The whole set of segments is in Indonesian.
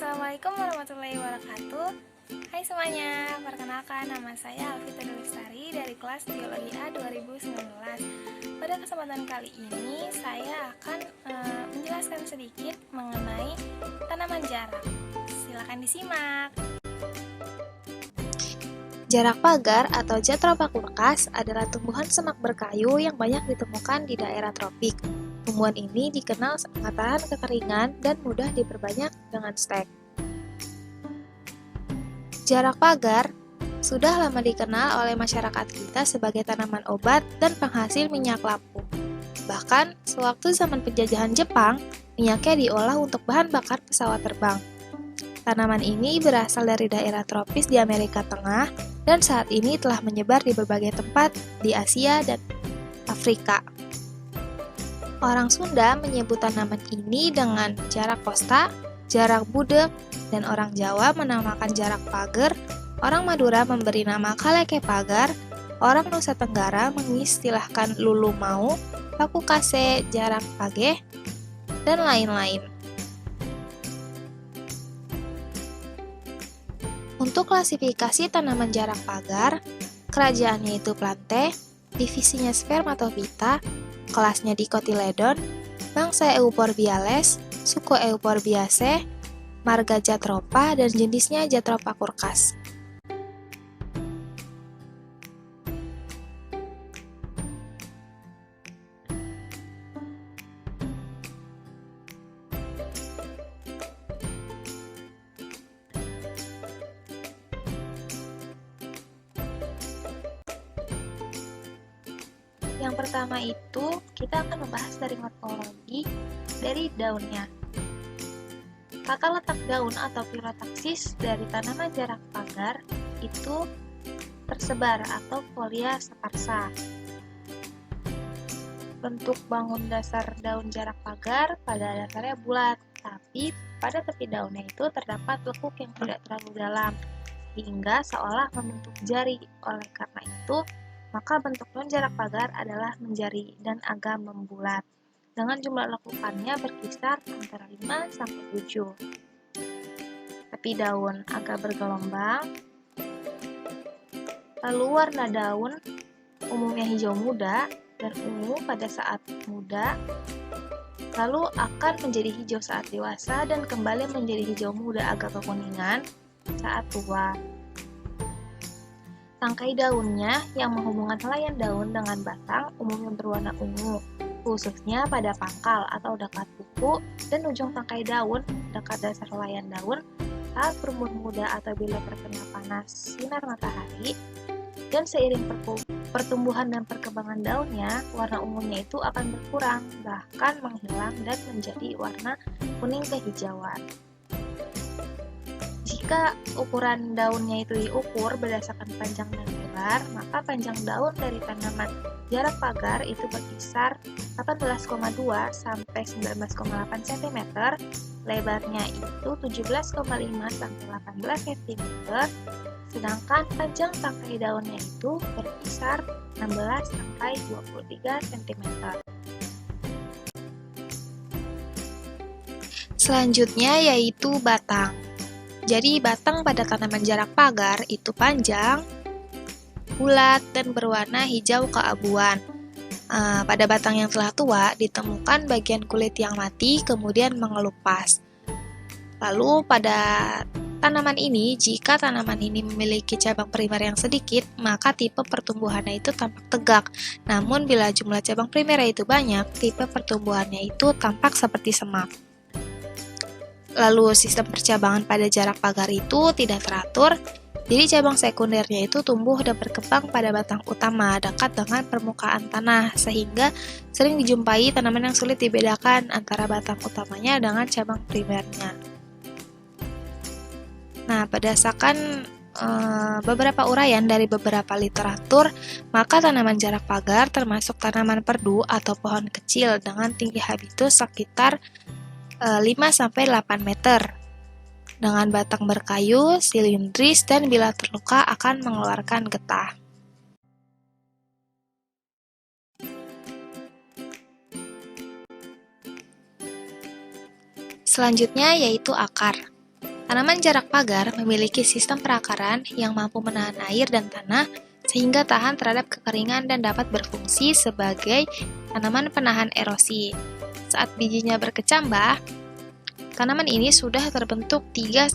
Assalamualaikum warahmatullahi wabarakatuh. Hai semuanya, perkenalkan nama saya Alfita Lestari dari kelas Biologi A 2019. Pada kesempatan kali ini saya akan menjelaskan sedikit mengenai tanaman jarak. Silakan disimak. Jarak pagar atau Jatropha curcas adalah tumbuhan semak berkayu yang banyak ditemukan di daerah tropik. Tumbuhan ini dikenal sangat tahan kekeringan dan mudah diperbanyak dengan stek. Jarak pagar sudah lama dikenal oleh masyarakat kita sebagai tanaman obat dan penghasil minyak lampu. Bahkan, sewaktu zaman penjajahan Jepang, minyaknya diolah untuk bahan bakar pesawat terbang. Tanaman ini berasal dari daerah tropis di Amerika Tengah dan saat ini telah menyebar di berbagai tempat di Asia dan Afrika. Orang Sunda menyebut tanaman ini dengan jarak kosta, jarak budek, dan orang Jawa menamakan jarak pager, orang Madura memberi nama kaleke pagar, orang Nusa Tenggara mengistilahkan lulu mau, paku kase, jarak pageh, dan lain-lain. Untuk klasifikasi tanaman jarak pagar, kerajaannya itu Plantae, divisinya Spermatophyta, kelasnya Dicotyledon, bangsa Euphorbiales, suku Euphorbiaceae, marga Jatropha, dan jenisnya Jatropha curcas. Yang pertama itu, kita akan membahas dari morfologi dari daunnya. Tata letak daun atau filotaksis dari tanaman jarak pagar itu tersebar atau folia sparsa. Bentuk bangun dasar daun jarak pagar pada dasarnya bulat, tapi pada tepi daunnya itu terdapat lekuk yang tidak terlalu dalam, sehingga seolah membentuk jari. Oleh karena itu, maka bentuk daun jarak pagar adalah menjari dan agak membulat, dengan jumlah lekukannya berkisar antara 5 sampai 7. Tepi daun agak bergelombang, lalu warna daun umumnya hijau muda dan ungu pada saat muda, lalu akan menjadi hijau saat dewasa dan kembali menjadi hijau muda agak kekuningan saat tua. Tangkai daunnya yang menghubungkan helaian daun dengan batang umumnya berwarna ungu, khususnya pada pangkal atau dekat kuku dan ujung tangkai daun dekat dasar helaian daun saat berumur muda atau bila terkena panas sinar matahari. Dan seiring pertumbuhan dan perkembangan daunnya, warna ungunya itu akan berkurang, bahkan menghilang dan menjadi warna kuning kehijauan. Jika ukuran daunnya itu diukur berdasarkan panjang dan lebar, maka panjang daun dari tanaman jarak pagar itu berkisar 18,2 sampai 19,8 cm, lebarnya itu 17,5 sampai 18 cm, sedangkan panjang tangkai daunnya itu berkisar 16 sampai 23 cm. Selanjutnya yaitu batang. Jadi batang pada tanaman jarak pagar itu panjang, bulat, dan berwarna hijau keabuan. Pada batang yang telah tua ditemukan bagian kulit yang mati kemudian mengelupas. Lalu pada tanaman ini, jika tanaman ini memiliki cabang primer yang sedikit, maka tipe pertumbuhannya itu tampak tegak. Namun bila jumlah cabang primernya itu banyak, tipe pertumbuhannya itu tampak seperti semak. Lalu sistem percabangan pada jarak pagar itu tidak teratur, jadi cabang sekundernya itu tumbuh dan berkembang pada batang utama dekat dengan permukaan tanah, sehingga sering dijumpai tanaman yang sulit dibedakan antara batang utamanya dengan cabang primernya. Nah, berdasarkan beberapa uraian dari beberapa literatur, maka tanaman jarak pagar termasuk tanaman perdu atau pohon kecil dengan tinggi habitus sekitar 5-8 meter, dengan batang berkayu, silindris, dan bila terluka akan mengeluarkan getah. Selanjutnya yaitu akar. Tanaman jarak pagar memiliki sistem perakaran yang mampu menahan air dan tanah sehingga tahan terhadap kekeringan dan dapat berfungsi sebagai tanaman penahan erosi. Saat bijinya berkecambah, tanaman ini sudah terbentuk 3-4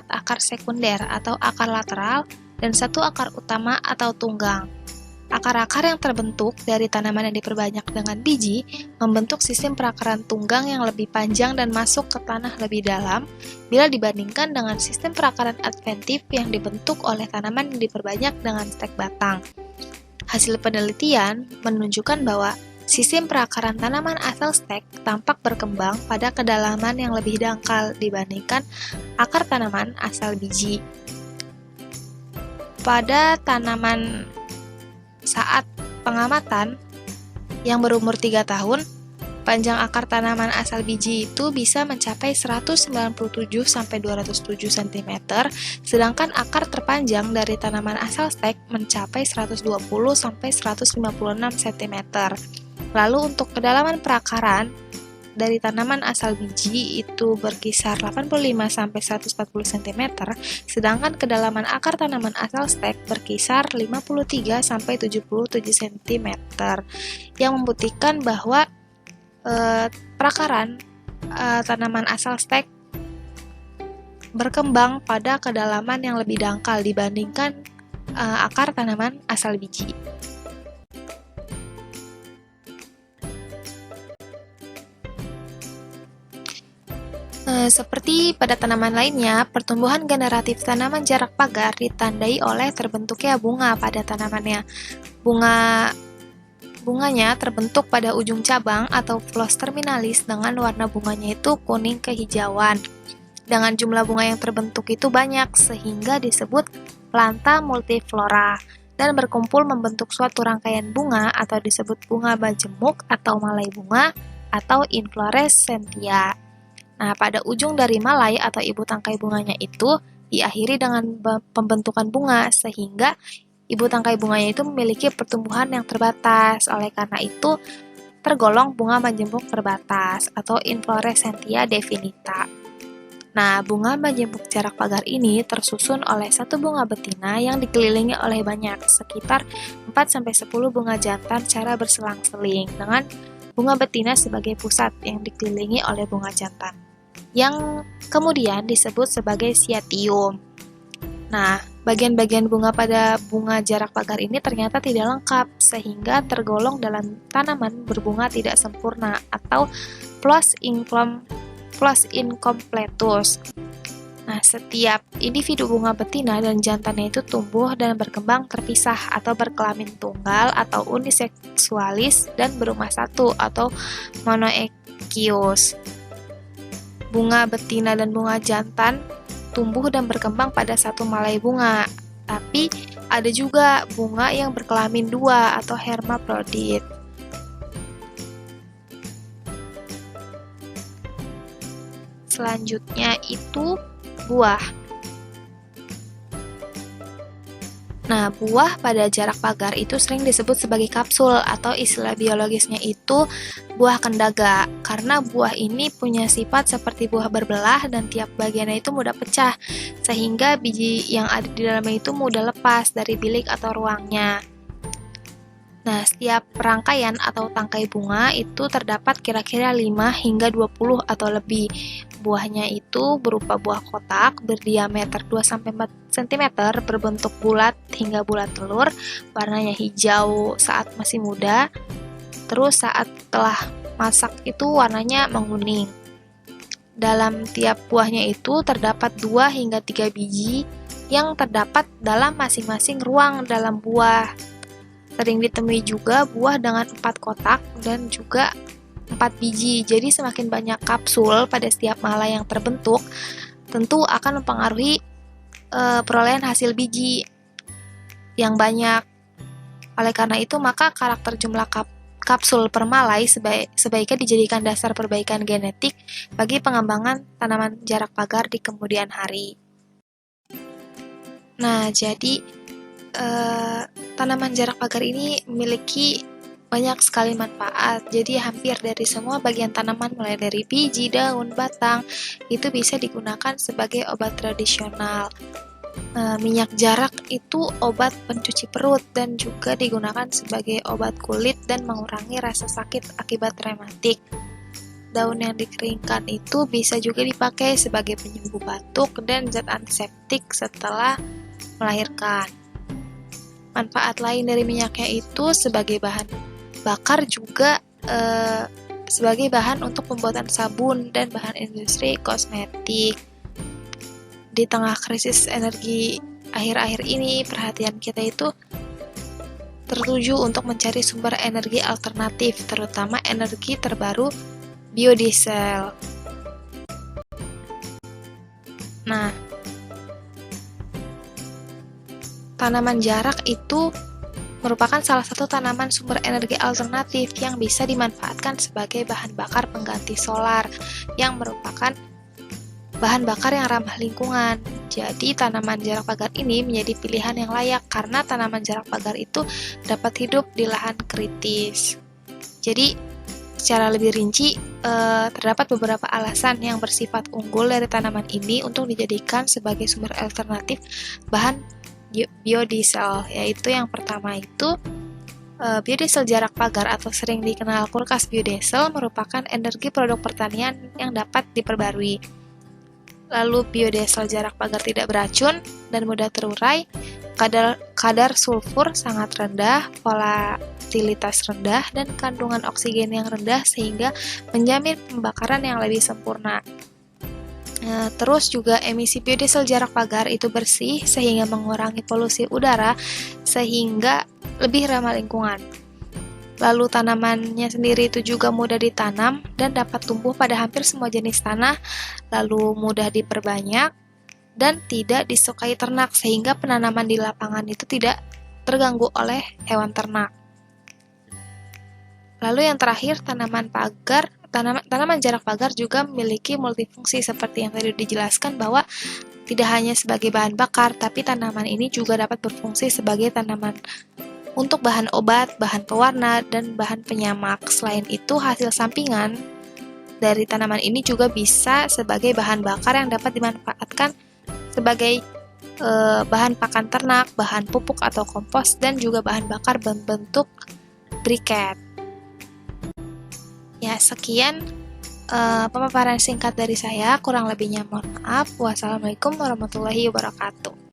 akar sekunder atau akar lateral dan 1 akar utama atau tunggang. Akar-akar yang terbentuk dari tanaman yang diperbanyak dengan biji membentuk sistem perakaran tunggang yang lebih panjang dan masuk ke tanah lebih dalam bila dibandingkan dengan sistem perakaran adventif yang dibentuk oleh tanaman yang diperbanyak dengan stek batang. Hasil penelitian menunjukkan bahwa sistem perakaran tanaman asal stek tampak berkembang pada kedalaman yang lebih dangkal dibandingkan akar tanaman asal biji. Pada tanaman saat pengamatan yang berumur 3 tahun, panjang akar tanaman asal biji itu bisa mencapai 197-207 cm, sedangkan akar terpanjang dari tanaman asal stek mencapai 120-156 cm. Lalu untuk kedalaman perakaran dari tanaman asal biji itu berkisar 85-140 cm, sedangkan kedalaman akar tanaman asal stek berkisar 53-77 cm, yang membuktikan bahwa perakaran tanaman asal stek berkembang pada kedalaman yang lebih dangkal dibandingkan akar tanaman asal biji. Seperti pada tanaman lainnya, pertumbuhan generatif tanaman jarak pagar ditandai oleh terbentuknya bunga pada tanamannya. Bunganya terbentuk pada ujung cabang atau flos terminalis dengan warna bunganya itu kuning kehijauan. Dengan jumlah bunga yang terbentuk itu banyak sehingga disebut planta multiflora dan berkumpul membentuk suatu rangkaian bunga atau disebut bunga majemuk atau malai bunga atau inflorescentia. Nah, pada ujung dari malai atau ibu tangkai bunganya itu diakhiri dengan pembentukan bunga, sehingga ibu tangkai bunganya itu memiliki pertumbuhan yang terbatas. Oleh karena itu, tergolong bunga majemuk terbatas atau inflorescentia definita. Nah, bunga majemuk jarak pagar ini tersusun oleh satu bunga betina yang dikelilingi oleh banyak, sekitar 4-10 bunga jantan secara berselang-seling, dengan bunga betina sebagai pusat yang dikelilingi oleh bunga jantan, yang kemudian disebut sebagai siatium. Nah, bagian-bagian bunga pada bunga jarak pagar ini ternyata tidak lengkap, sehingga tergolong dalam tanaman berbunga tidak sempurna atau plus incompletus. Nah, setiap individu bunga betina dan jantannya itu tumbuh dan berkembang terpisah atau berkelamin tunggal atau uniseksualis dan berumah satu atau monoekius. Bunga betina dan bunga jantan tumbuh dan berkembang pada satu malai bunga, tapi ada juga bunga yang berkelamin dua atau hermaprodit. Selanjutnya itu buah. Nah, buah pada jarak pagar itu sering disebut sebagai kapsul atau istilah biologisnya itu buah kendaga, karena buah ini punya sifat seperti buah berbelah dan tiap bagiannya itu mudah pecah, sehingga biji yang ada di dalamnya itu mudah lepas dari bilik atau ruangnya. Nah, setiap rangkaian atau tangkai bunga itu terdapat kira-kira 5 hingga 20 atau lebih. Buahnya itu berupa buah kotak berdiameter 2-4 cm, berbentuk bulat hingga bulat telur, warnanya hijau saat masih muda, terus saat telah masak itu warnanya menguning. Dalam tiap buahnya itu terdapat 2 hingga 3 biji yang terdapat dalam masing-masing ruang dalam buah. Sering ditemui juga buah dengan 4 kotak dan juga 4 biji. Jadi semakin banyak kapsul pada setiap malai yang terbentuk, tentu akan mempengaruhi perolehan hasil biji yang banyak. Oleh karena itu, maka karakter jumlah kapsul per malai sebaiknya dijadikan dasar perbaikan genetik bagi pengembangan tanaman jarak pagar di kemudian hari. Nah, jadi tanaman jarak pagar ini memiliki banyak sekali manfaat. Jadi hampir dari semua bagian tanaman mulai dari biji, daun, batang itu bisa digunakan sebagai obat tradisional. Minyak jarak itu obat pencuci perut dan juga digunakan sebagai obat kulit dan mengurangi rasa sakit akibat rematik. Daun yang dikeringkan itu bisa juga dipakai sebagai penyembuh batuk dan zat antiseptik setelah melahirkan. Manfaat lain dari minyaknya itu sebagai bahan bakar juga sebagai bahan untuk pembuatan sabun dan bahan industri kosmetik. Di tengah krisis energi akhir-akhir ini, perhatian kita itu tertuju untuk mencari sumber energi alternatif, terutama energi terbaru biodiesel. Nah, tanaman jarak itu merupakan salah satu tanaman sumber energi alternatif yang bisa dimanfaatkan sebagai bahan bakar pengganti solar, yang merupakan bahan bakar yang ramah lingkungan. Jadi, tanaman jarak pagar ini menjadi pilihan yang layak karena tanaman jarak pagar itu dapat hidup di lahan kritis. Jadi, secara lebih rinci, terdapat beberapa alasan yang bersifat unggul dari tanaman ini untuk dijadikan sebagai sumber alternatif bahan biodiesel, yaitu yang pertama itu biodiesel jarak pagar atau sering dikenal kulkas biodiesel merupakan energi produk pertanian yang dapat diperbarui. Lalu biodiesel jarak pagar tidak beracun dan mudah terurai, kadar sulfur sangat rendah, volatilitas rendah, dan kandungan oksigen yang rendah sehingga menjamin pembakaran yang lebih sempurna. Terus juga emisi biodiesel jarak pagar itu bersih sehingga mengurangi polusi udara sehingga lebih ramah lingkungan. Lalu tanamannya sendiri itu juga mudah ditanam dan dapat tumbuh pada hampir semua jenis tanah, lalu mudah diperbanyak dan tidak disukai ternak sehingga penanaman di lapangan itu tidak terganggu oleh hewan ternak. Lalu yang terakhir, tanaman jarak pagar juga memiliki multifungsi seperti yang tadi dijelaskan bahwa tidak hanya sebagai bahan bakar, tapi tanaman ini juga dapat berfungsi sebagai tanaman untuk bahan obat, bahan pewarna, dan bahan penyamak. Selain itu, hasil sampingan dari tanaman ini juga bisa sebagai bahan bakar yang dapat dimanfaatkan sebagai bahan pakan ternak, bahan pupuk atau kompos, dan juga bahan bakar berbentuk briket. Ya, sekian pemaparan singkat dari saya, kurang lebihnya mohon maaf. Wassalamualaikum warahmatullahi wabarakatuh.